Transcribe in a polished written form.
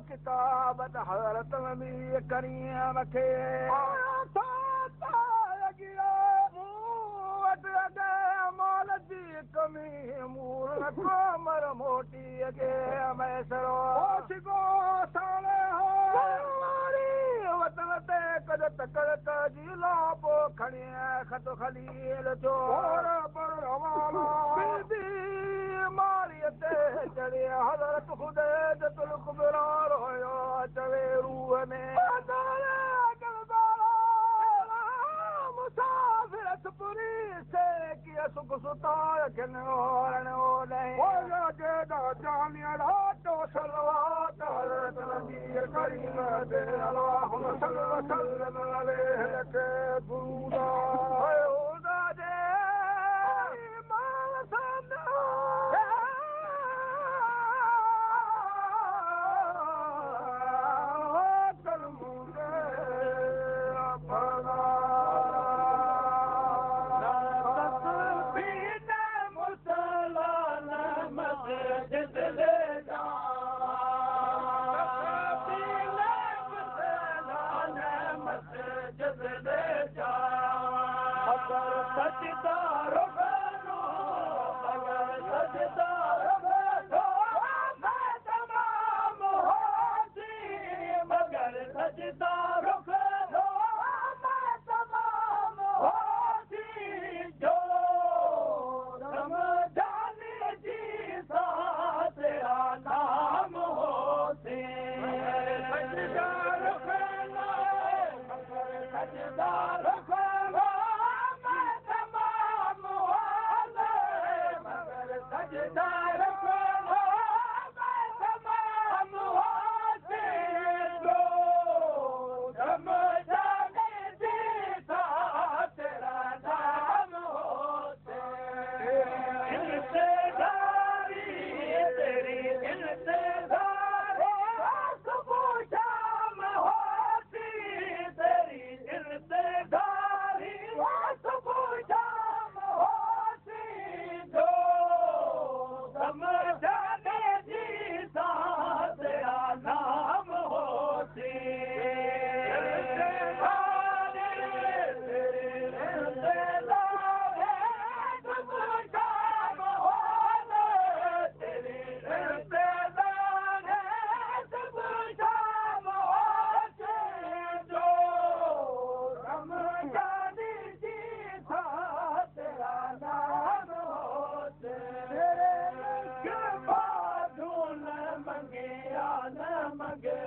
किताब हज़रत नबी करीम खे मौल जी कमी मूल कोमर मोटी खे मैसरो साले वतन ते कद तकड़त जी लापो खणी खत खलील जो मारी ते चढ़े हज़रत ख़ुदैद तुल कुबरार हुयो चवे रूह में मुसाफ़िर पुरी से किया सुख सुतार किनो नहीं जानिया रातो सलवात हज़रत नबी करीम दे अल्लाहुम्मा सल्लि व सल्लिम अलैहि के दुरूदा खुदा दे ईमान सामने मंगे